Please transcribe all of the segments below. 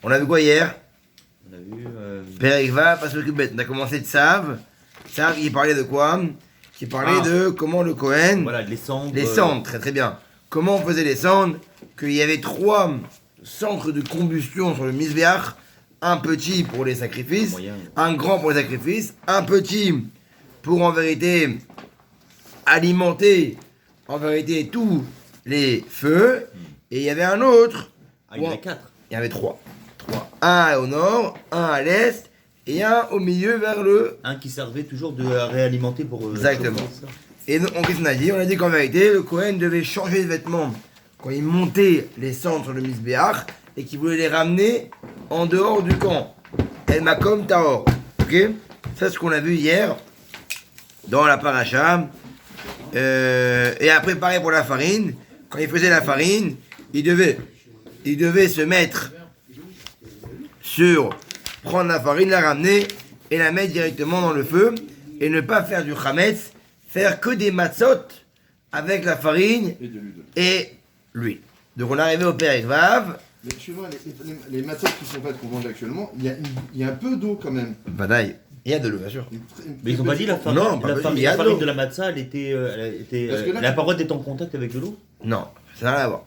On a vu quoi hier? On a vu. Perikva, pas ce bête. On a commencé de Tzav. Tzav, il parlait de quoi? Qui parlait de comment le Kohen. Voilà, les cendres. Les cendres, très très bien. Comment on faisait les cendres? Qu'il y avait 3 centres de combustion sur le Misbéach. Un petit pour les sacrifices, un grand pour les sacrifices, un petit pour en vérité alimenter en vérité tous les feux. Et il y avait un autre. Ah, il y en avait 4. Il y avait 3. Un au nord, un à l'est et un au milieu vers le. Un qui servait toujours de réalimenter pour. Exactement. Et donc, qu'est-ce qu'on a dit? On a dit qu'en vérité, le Kohen devait changer de vêtements quand il montait les cendres sur le Misbéach et qu'il voulait les ramener en dehors du camp. El Makom Tahor. Ok? Ça, c'est ce qu'on a vu hier dans la paracha. Et après, pareil pour la farine. Quand il faisait la farine, il devait se mettre prendre la farine, la ramener et la mettre directement dans le feu et ne pas faire du chametz, faire que des matzot avec la farine et l'huile. Donc on est arrivé au Perek Vav. Mais tu vois, les matzot qui sont faites qu'on vend actuellement, il y a un peu d'eau quand même. Badaï. Il y a de l'eau, bien sûr. Mais ils n'ont pas dit la farine. Non, la farine de la matzah, la parole est en contact avec de l'eau. Non, ça n'a rien à voir.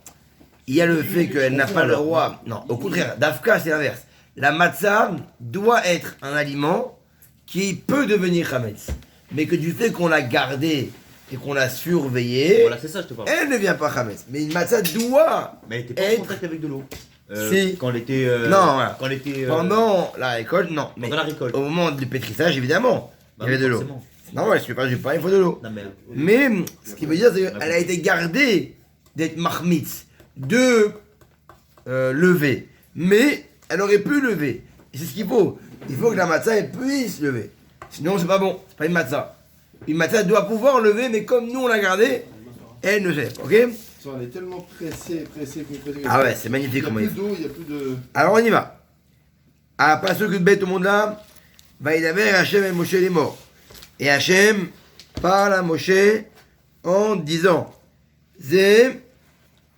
Il y a le fait qu'elle n'a pas le droit. Non, au contraire, d'Afka, c'est l'inverse. La matzah doit être un aliment qui peut devenir chametz. Mais que du fait qu'on l'a gardée et qu'on l'a surveillée, voilà, c'est ça, je te parle. Elle ne devient pas chametz. Mais une matzah doit. Mais elle n'était pas en contact avec de l'eau. Si. Quand elle était. Non, voilà. Quand elle était. Pendant la récolte, non. Mais pendant la récolte. Au moment du pétrissage, évidemment, il y avait de l'eau. Non, ouais, je suis pas il faut de l'eau. Mais ce qui veut dire, c'est qu'elle a été gardée d'être marmitz, de lever. Mais elle aurait pu lever. Et c'est ce qu'il faut. Il faut que la matzah elle puisse lever. Sinon, c'est pas bon. C'est pas une matzah. Une matzah doit pouvoir lever, mais comme nous on l'a gardée, elle ne sait. Ok? On est tellement pressé. Ah ouais, c'est magnifique. Il n'y a plus d'eau, il n'y a plus de. Alors on y va. À pas ce que de bête au monde là, va y avoir Hachem et Moshe les morts. Et Hachem parle à Moshe en disant Zé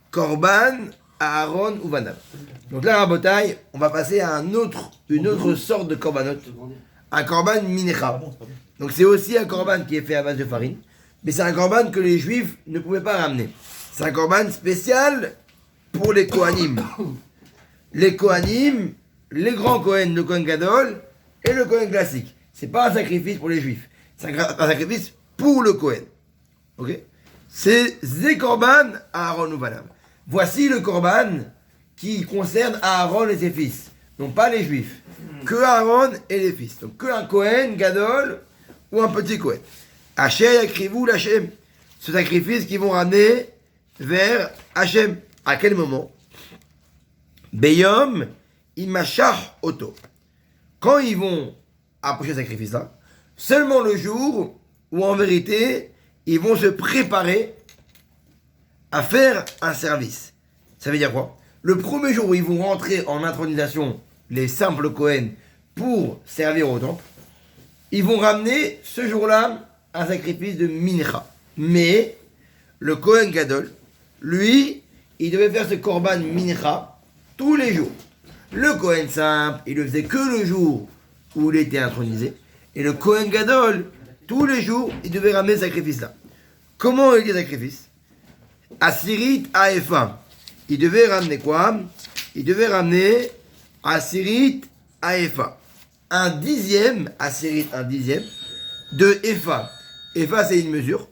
Korban Aaron ou Vanam. Donc là, à Botaï, on va passer à une autre sorte de korbanot. Un korban minecha. Donc c'est aussi un korban qui est fait à base de farine, mais c'est un korban que les juifs ne pouvaient pas ramener. C'est un korban spécial pour les Kohanim. Les Kohanim, les grands Kohen, le Kohen Gadol et le Kohen classique. C'est pas un sacrifice pour les juifs, c'est un sacrifice pour le Kohen. Ok? C'est Zé Korban Aaron ou Vanam. Voici le korban qui concerne Aaron et ses fils, non pas les juifs. Que Aaron et les fils. Donc que un Kohen Gadol ou un petit Kohen. Hachem écrivez-vous l'Hachem. Ce sacrifice qu'ils vont ramener vers Hachem. À quel moment? Beyom imashach oto. Quand ils vont approcher ce sacrifice-là, seulement le jour où en vérité ils vont se préparer à faire un service. Ça veut dire quoi? Le premier jour où ils vont rentrer en intronisation, les simples Kohen, pour servir au temple, ils vont ramener ce jour-là un sacrifice de mincha. Mais le Kohen Gadol, lui, il devait faire ce korban mincha tous les jours. Le Kohen simple, il le faisait que le jour où il était intronisé. Et le Kohen Gadol, tous les jours, il devait ramener ce sacrifice-là. Comment il dit sacrifice? Asirit Aefa. Il devait ramener quoi? Il devait ramener Asirit Aefa. Un dixième de Efa. Efa, c'est une mesure.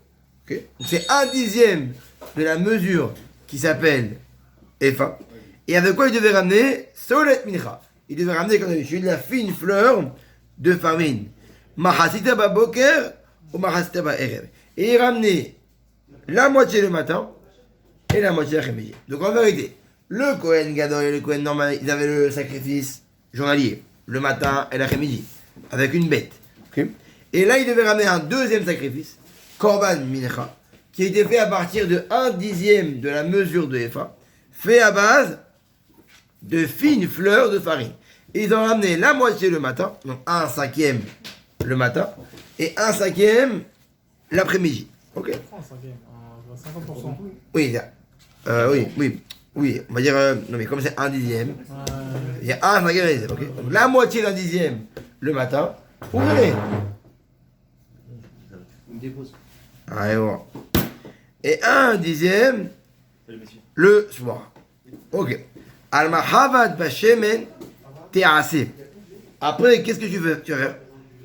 Okay? C'est un dixième de la mesure qui s'appelle Efa. Et avec quoi il devait ramener? Solet Mincha. Il devait ramener, comme d'habitude, la fine fleur de farine. Mahasita Baboker ou Mahasita Baerev. Et il ramenait la moitié le matin et la moitié l'après-midi. Donc en vérité, le Kohen Gadol et le Kohen normal, ils avaient le sacrifice journalier, le matin et l'après-midi, avec une bête. Okay? Et là, il devait ramener un deuxième sacrifice, Korban Mincha, qui était fait à partir de 1/10 de la mesure de Efa, fait à base de fines fleurs de farine. Et ils ont ramené la moitié le matin, donc 1/5 le matin, et 1/5 l'après-midi. Ok? 50%. Oui, oui. Oui, on va dire, non mais comme c'est un dixième, il y a un cinquième et un dixième, ok. Donc la moitié d'un dixième le matin, vous verrez. On me dépose. Allez, voir. Et un dixième le soir. Ok. Al-Mahavad Bashemen Te'ase. Après, qu'est-ce que tu vas faire?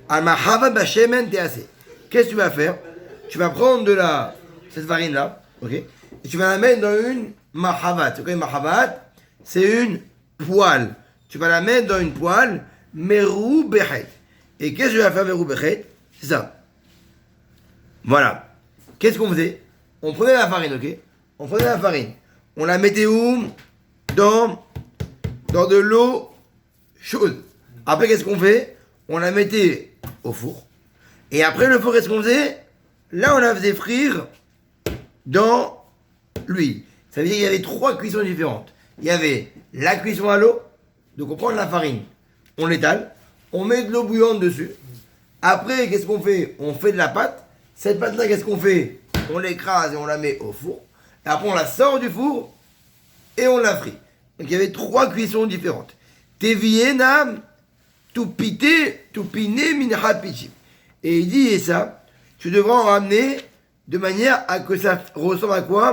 Al-Mahavad Bashemen Te'ase. Qu'est-ce que tu vas faire? Tu vas prendre cette farine-là, ok? Et tu vas la mettre dans une Mahavat. C'est quoi une Mahavat? C'est une poêle. Tu vas la mettre dans une poêle Meru Bechet. Et qu'est-ce que tu vas faire Meru Bechet? C'est ça. Voilà. Qu'est-ce qu'on faisait? On prenait la farine, ok? On prenait la farine. On la mettait où? Dans de l'eau chaude. Après, qu'est-ce qu'on fait? On la mettait au four. Et après le four, qu'est-ce qu'on faisait? Là, on la faisait frire dans l'huile. Ça veut dire qu'il y avait 3 cuissons différentes. Il y avait la cuisson à l'eau. Donc, on prend de la farine, on l'étale, on met de l'eau bouillante dessus. Après, qu'est-ce qu'on fait? On fait de la pâte. Cette pâte-là, qu'est-ce qu'on fait? On l'écrase et on la met au four. Et après, on la sort du four et on la frit. Donc, il y avait 3 cuissons différentes. Tevienam, tupine, minha pichim. Et il dit, et ça, tu devras en ramener de manière à que ça ressemble à quoi?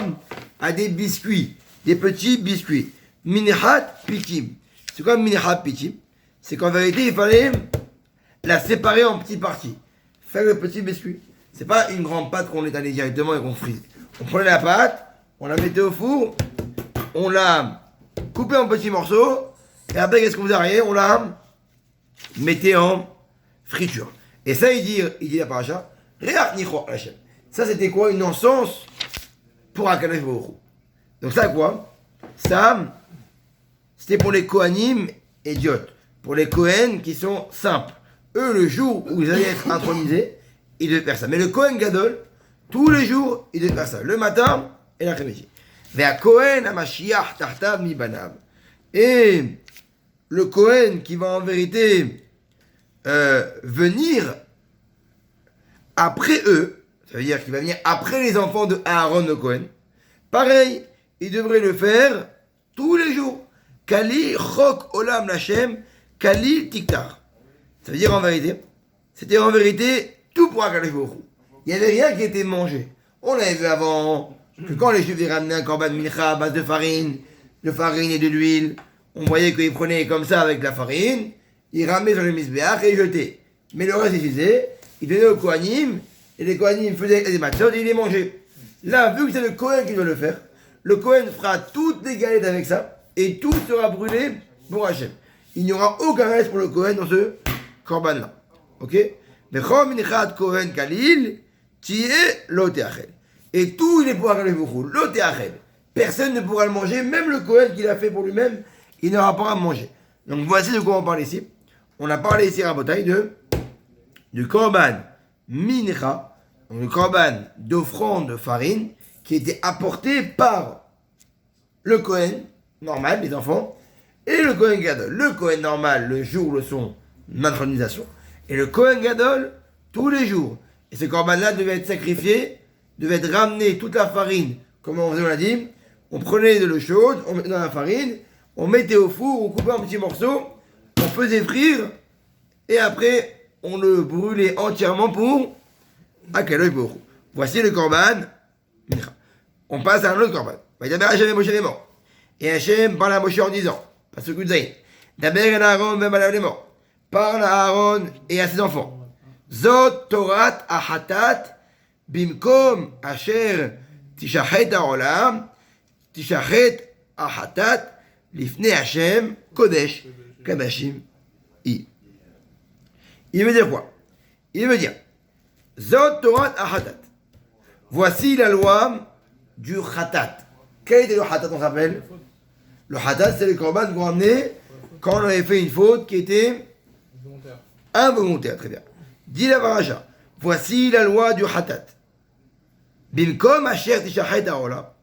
À des biscuits, des petits biscuits. Minhat pichim. C'est quoi minhat pichim? C'est qu'en vérité, il fallait la séparer en petites parties. Faire le petit biscuit. C'est pas une grande pâte qu'on étalait directement et qu'on frise. On prenait la pâte, on la mettait au four, on la coupait en petits morceaux, et après, qu'est-ce qu'on faisait derrière? On la mettait en friture. Et ça, il dit la paracha, Reach Nicho Hashem. Ça, c'était quoi? Une encens pour Akadosh Baruch Hu. Donc ça, quoi? Ça, c'était pour les Kohanim et Diot. Pour les Kohen qui sont simples. Eux, le jour où ils allaient être intronisés, ils devaient faire ça. Mais le Kohen Gadol, tous les jours, il devait faire ça. Le matin et l'après-midi. Ve'a Kohen HaMashiach Tartav Mi Banav. Et le Kohen qui va en vérité venir après eux, ça veut dire qu'il va venir après les enfants de Aaron le Kohen, pareil, il devrait le faire tous les jours. Kali Chok Olam Lachem, Kali Tiktar. Ça veut dire en vérité, c'était en vérité tout pour Akadosh Baruch Hu. Il n'y avait rien qui était mangé. On l'avait vu avant, que quand les Juifs ramenaient un korban mincha à base de farine et de l'huile, on voyait qu'ils prenaient comme ça avec la farine, ils ramenaient sur le misbéach et ils jetaient. Mais le reste, ils faisaient, ils donnaient aux Kohanim, et les Kohanim faisaient des matzot et ils les mangeaient. Là, vu que c'est le Kohen qui doit le faire, le Kohen fera toutes les galettes avec ça, et tout sera brûlé pour Hachem. Il n'y aura aucun reste pour le Kohen dans ce korban-là. Ok? Kohen Kalil, Tié Lotéachel. Et tout il est pour Akadosh Baruch Hu, Lotéachel. Personne ne pourra le manger, même le Kohen qui l'a fait pour lui-même, il n'aura pas à manger. Donc voici de quoi on parle ici. On a parlé ici, Rabotai, du korban mincha, donc le korban d'offrande de farine, qui était apporté par le Kohen normal, les enfants, et le Kohen Gadol. Le Kohen normal, le jour de son intronisation, et le Kohen Gadol, tous les jours. Et ce korban-là devait être sacrifié, devait être ramené toute la farine, comme on l'a dit. On prenait de l'eau chaude, on mettait dans la farine, on mettait au four, on coupait en petits morceaux, on faisait frire, et après, on le brûlait entièrement pour Akadosh Baruch Hu. Voici le korban. On passe à un autre korban. Vaïdaber Hashem et Moshe les morts. Et Hashem parle à Moshe en disant, parce que vous savez, Daber et Aaron même à les morts. Parle à Aaron et à ses enfants. Zot Torat Ahatat Bimkom Asher Tishachet Haolam Tishachet Ahatat Lifne Hashem Kodesh Kadashim I. Il veut dire quoi? Il veut dire Zot Torat Ahatat. Voici la loi du Khatat. Quel était le Khatat, on s'appelle? Le Khatat, c'est le korban qu'on ramenait quand on avait fait une faute qui était involontaire. Très bien. Dit la paracha. Voici la loi du Khatat. Bimkom Asher Tishachet Haola.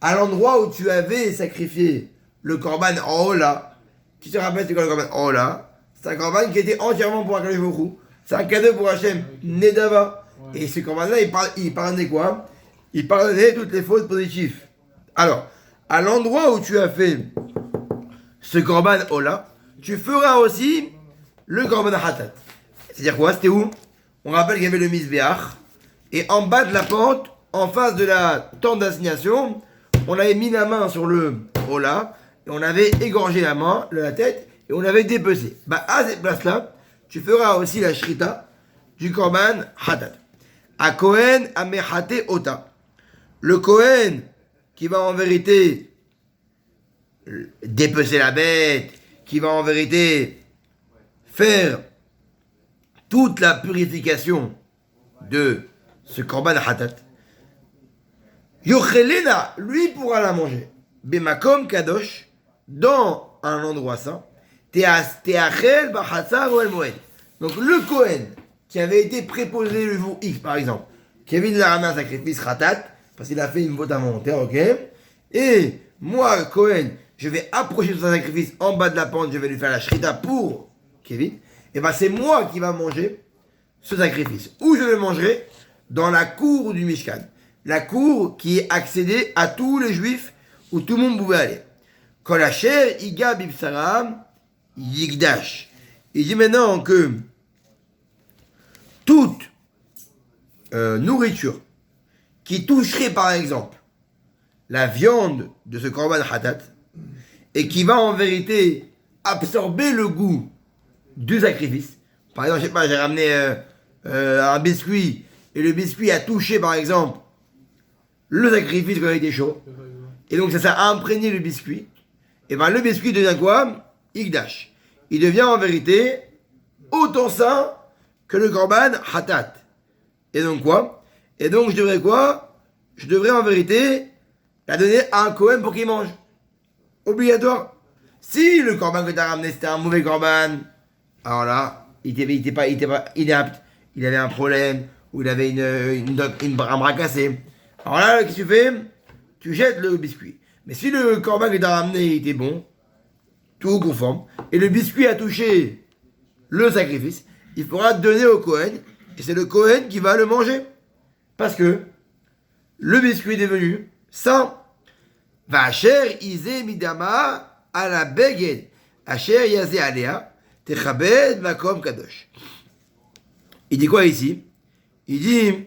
À l'endroit où tu avais sacrifié le korban en Ola. Qui te rappelle c'est quoi le korban en Ola? C'est un korban qui était entièrement pour Akadosh Baruch Hu. C'est un cadeau pour Hachem, Nedava. Ouais. Et ce korban-là, il pardonnait quoi? Il pardonnait toutes les fautes positives. Alors, à l'endroit où tu as fait ce korban ola, tu feras aussi le korban hatat. C'est-à-dire quoi? C'était où? On rappelle qu'il y avait le misbéach, et en bas de la pente, en face de la tente d'assignation, on avait mis la main sur le ola, et on avait égorgé la tête, et on avait dépecé. Bah, à cette place-là, tu feras aussi la shrita du korban hatat. A Kohen amechate ota. Le Kohen qui va en vérité dépecer la bête, qui va en vérité faire toute la purification de ce korban hatat, Yochelena, lui pourra la manger. Bemakom kadosh, dans un endroit saint, teachel bachatzar ou el moed. Donc le Kohen qui avait été préposé le jour X, par exemple, qui avait ramené un sacrifice hatat, parce qu'il a fait une faute involontaire, ok? Et moi, Kohen, je vais approcher de son sacrifice en bas de la pente, je vais lui faire la shrita pour Kevin, et ben c'est moi qui va manger ce sacrifice. Où je le mangerai? Dans la cour du Mishkan. La cour qui est accédée à tous les juifs, où tout le monde pouvait aller. Kol asher iga bibsaram yigdash. Il dit maintenant que toute nourriture qui toucherait par exemple la viande de ce korban hatat et qui va en vérité absorber le goût du sacrifice. Par exemple, je sais pas, j'ai ramené un biscuit et le biscuit a touché par exemple le sacrifice quand il était chaud et donc ça a imprégné le biscuit. Et ben le biscuit devient quoi? Igdash. Il devient en vérité autant sain que le korban hatat. Et donc quoi? Et donc je devrais quoi? Je devrais en vérité la donner à un Kohen pour qu'il mange. Obligatoire. Si le korban que tu as ramené c'était un mauvais korban, alors là, il était pas inapte, il avait un problème, ou il avait un bras cassé. Alors là, qu'est-ce que tu fais? Tu jettes le biscuit. Mais si le korban que tu as ramené était bon, tout conforme, et le biscuit a touché le sacrifice, il faudra donner au Kohen, et c'est le Kohen qui va le manger. Parce que le biscuit est devenu sain. Vacher isé midama à la beged. Asher yazé alea, techabed makom kadosh. Il dit quoi ici? Il dit,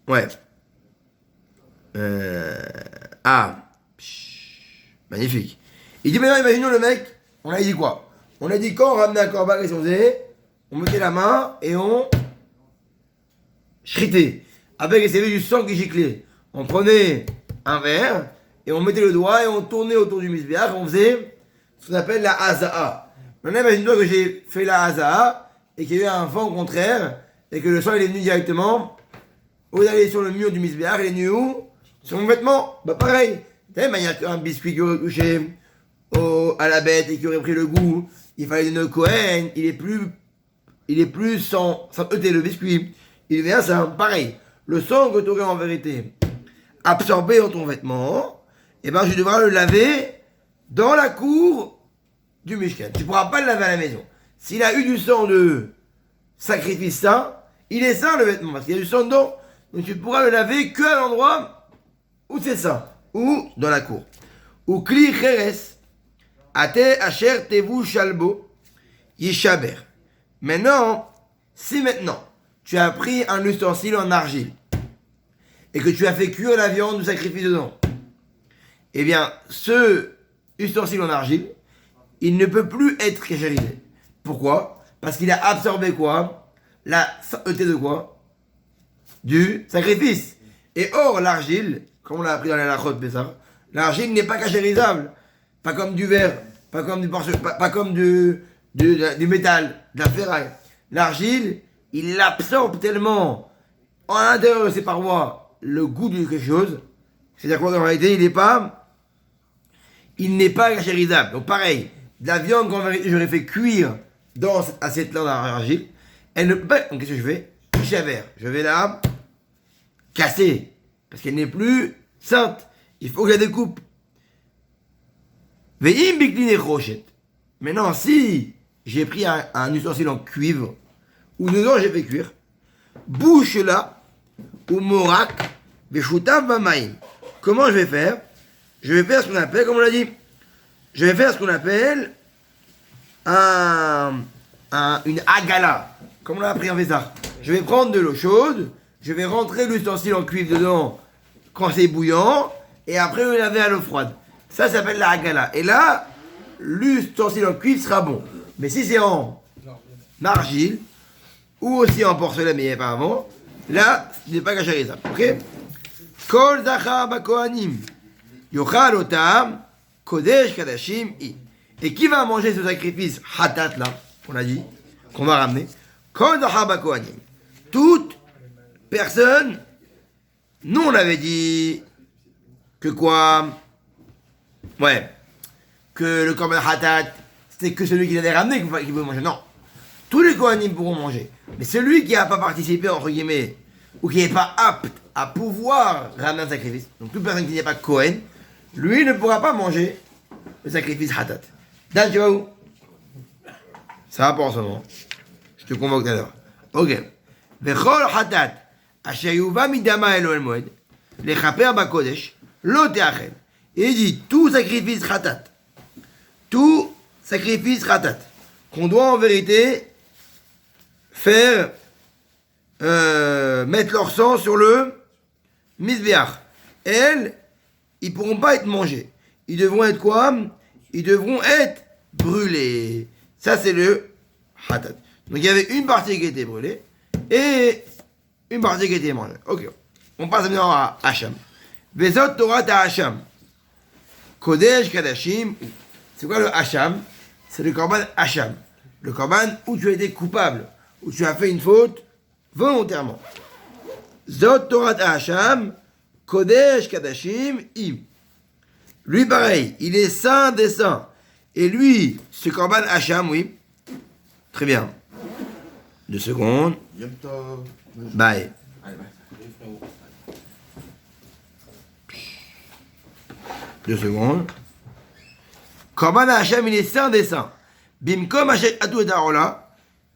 ouais. Magnifique. Il dit maintenant, imaginons le mec, on a dit quoi? On a dit quand on ramenait un korban, qu'est-ce qu'on faisait? On mettait la main et on shritait. Avec il y avait du sang qui giclait. On prenait un verre et on mettait le doigt et on tournait autour du misbéach. On faisait ce qu'on appelle la haza'a. Maintenant, imagine-toi que j'ai fait la haza'a et qu'il y a eu un vent contraire et que le sang il est venu directement au lieu d'aller sur le mur du misbéach, il est venu où? Sur mon vêtement. Bah pareil. Il y a un biscuit qui aurait touché à la bête et qui aurait pris le goût. Il fallait donner au Kohen. Il est plus sans ôter le biscuit. Il devient ça. Pareil. Le sang que tu aurais en vérité absorbé dans ton vêtement, et ben je devrais le laver dans la cour du Mishkan. Tu ne pourras pas le laver à la maison. S'il a eu du sang de sacrifice saint, il est saint le vêtement, parce qu'il y a du sang dedans. Donc tu pourras le laver que à l'endroit où c'est saint, ou dans la cour. Ou kli cheres, ate asher tevu shalbo, yishaber. Maintenant, si maintenant, tu as pris un ustensile en argile et que tu as fait cuire la viande du sacrifice dedans, eh bien, ce ustensile en argile, il ne peut plus être cachérisé. Pourquoi? Parce qu'il a absorbé quoi? La sainteté de quoi? Du sacrifice. Et or, l'argile, comme on l'a appris dans la Lachot Pessah, l'argile n'est pas cachérisable. Pas comme du verre, pas comme du porcelain, pas comme du métal, de la ferraille. L'argile, il absorbe tellement en l'intérieur de ses parois le goût de quelque chose. C'est-à-dire qu'en réalité, il n'est pas cachérisable. Donc pareil, de la viande qu'en vérité j'aurais fait cuire dans cette assiette-là d'argile, elle ne peut pas. Donc qu'est-ce que je fais? Je vais la casser. Parce qu'elle n'est plus sainte. Il faut que je la découpe. Ve'im bikline rochet. Maintenant, si j'ai pris un ustensile en cuivre, ou dedans j'ai fait cuire, bouche-la, ou morak, veshutav bamaim. Comment je vais faire? je vais faire ce qu'on appelle, comme on l'a dit, je vais faire ce qu'on appelle une agala, comme on l'a appris en Vézar. Je vais prendre de l'eau chaude, je vais rentrer l'ustensile en cuivre dedans quand c'est bouillant, et après le laver à l'eau froide. Ça s'appelle la agala. Et là, l'ustensile en cuivre sera bon. Mais si c'est en argile, ou aussi en porcelaine, mais il n'y avait pas avant, là, ce n'est pas cacherisable. Ok? Kol zachar bakohanim, yochal otam, kodesh kadashim i. Et qui va manger ce sacrifice hatat là, on a dit, qu'on va ramener? Kol zachar bakohanim. Toute personne, nous on avait dit que quoi? Ouais, que le korban hatat, c'était que celui qui l'avait ramené qui pouvait manger. Non, tous les kohanim pourront manger. Mais celui qui n'a pas participé, entre guillemets, ou qui n'est pas apte à pouvoir ramener un sacrifice, donc toute personne qui n'est pas Kohen, lui ne pourra pas manger le sacrifice hatat. Dan, tu vas où? Ça va pas en ce moment. Je te convoque tout à l'heure. Ok. Vechol hatat, asher yuva midama elo el moed, lechaper bakodesh, lo teachel. Et il dit, tout sacrifice hatat, qu'on doit en vérité faire mettre leur sang sur le misbéach. Elles, ils pourront pas être mangés. Ils devront être quoi? Ils devront être brûlés. Ça, c'est le hatat. Donc, il y avait une partie qui était brûlée et une partie qui était mangée. Ok. On passe maintenant à Hacham. Vezot Torah ta Hacham. Kodesh Kadashim. C'est quoi le Hacham? C'est le korban Hacham. Le korban où tu as été coupable, où tu as fait une faute volontairement. Zot Torah Hacham, Kodesh Kadashim im. Lui pareil, il est saint des saints. Et lui, ce korban Hacham, oui. Très bien. 2 secondes. Yom Tov. Bye. Allez, bye. 2 secondes. Korban Hacham, il est saint des saints. Bimkom Hachet Atou et Arola.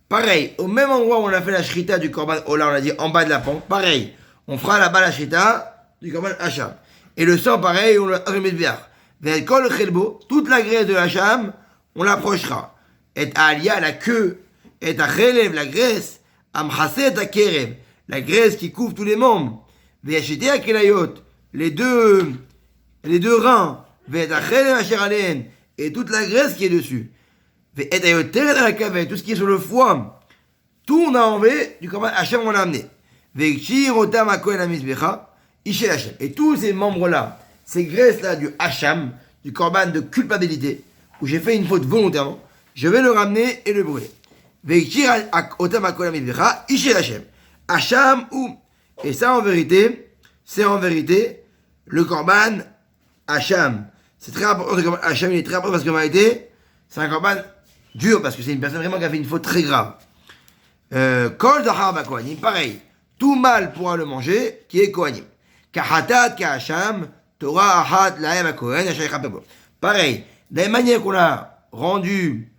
Pareil, au même endroit où on a fait la shrita du korban Ola, on a dit en bas de la pompe. Pareil, on fera là-bas la shrita du korban Hacham. Et le sang, pareil, on le remet bien. Vers Kol Chelbo, toute la graisse de Hacham, on l'approchera. Et Alia, la queue. Et Achelev, la graisse. Amchaset Akerev, la graisse qui couvre tous les membres. Vechete Akelayot, les deux reins. Vers Achelev Asheralen, et toute la graisse qui est dessus. Et Ayoter dans la caverne, tout ce qui est sur le foie, tout on a enlevé du korban Hacham, on l'a amené. Et tous ces membres-là, ces graisses-là du Hacham, du korban de culpabilité, où j'ai fait une faute volontairement, je vais le ramener et le brûler. Hacham ou. Et ça en vérité, c'est en vérité le korban Hacham. C'est très important, le korban Hacham, il est très important parce qu'en vérité, c'est un korban dur, parce que c'est une personne vraiment qui a fait une faute très grave. Kol Zahar Bakohanim, pareil, tout mâle pourra le manger, qui est Kohanim. Kahatat, Kahacham, Torah Ahat, Lahem Akohen, Hachaychapebo. Pareil, de la même manière qu'on a rendu,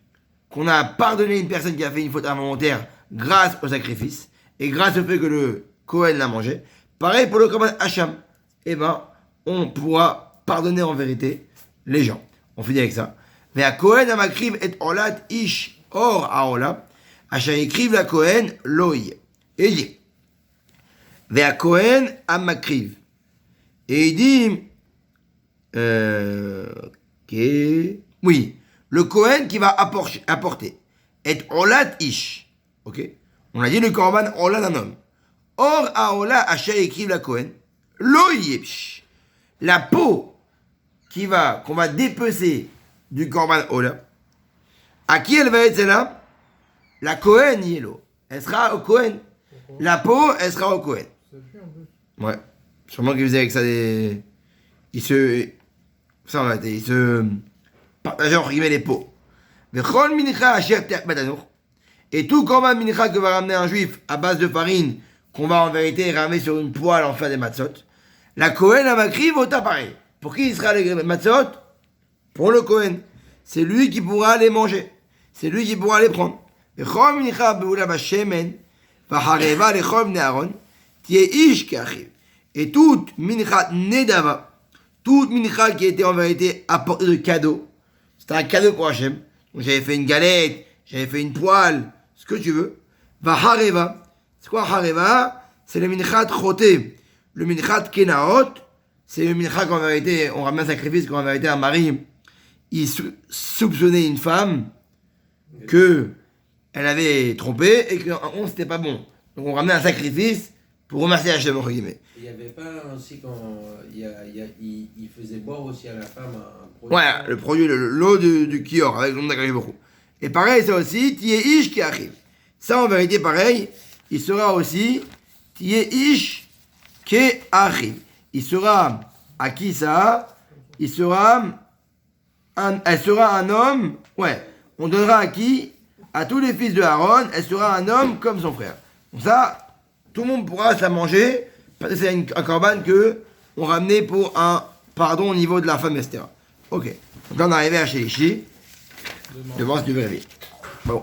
qu'on a pardonné une personne qui a fait une faute involontaire grâce au sacrifice, et grâce au fait que le Kohen l'a mangé, pareil pour le korban Hacham, eh ben, on pourra pardonner en vérité les gens. On finit avec ça. Mais à Kohen amakriv et olat ish or aola, asher écrive la Kohen loï. Et il dit, mais à Kohen amakriv. Et il dit, oui, le Kohen qui va apporter et olat ish. Ok? On a dit le korban ola d'un homme. Or aola asher écrive la Kohen loï. La peau qu'on va dépecer du korban Ola. À qui elle va être celle-là? La Kohen Yelo. Elle sera au Kohen. La peau, elle sera au Kohen. Ouais. Sûrement qu'ils faisaient avec ça des. Ils se partageaient entre guillemets les peaux. Et tout korban mincha que va ramener un juif à base de farine, qu'on va en vérité ramener sur une poêle en faire des matzot, la Kohen a makriv ota pareil. Pour qui il sera les matzot? Pour le Kohen. C'est lui qui pourra les manger. C'est lui qui pourra les prendre. Et toute minchat nedava, toute mincha qui était en vérité apportée de cadeau, c'était un cadeau pour Hachem. Donc j'avais fait une galette, j'avais fait une poêle, ce que tu veux. Va hareva. C'est quoi hareva? C'est le minchat choté. Le minchat kenaot, c'est le minchat qu'en vérité, on ramène un sacrifice qu'en vérité un mari, il soupçonnait une femme que elle avait trompé et que c'était pas bon. Donc on ramenait un sacrifice pour remercier Hachem, entre guillemets. Il n'y avait pas aussi quand il faisait boire aussi à la femme un produit. Ouais, le produit, l'eau du kior, avec le nom d'Akadosh Baruch Hu. Et pareil, ça aussi, tiye ish qui arrive. Ça, en vérité, pareil, il sera aussi tiye ish qui arrive. Il sera à qui ça? Elle sera un homme. Ouais, on donnera à qui? À tous les fils de Aaron, elle sera un homme comme son frère. Donc ça, tout le monde pourra se la manger, parce que c'est un corban que on ramenait pour un pardon au niveau de la femme, etc. Ok. Donc là, on est arrivé à Shelishi. Devant, si tu veux vite. Bon,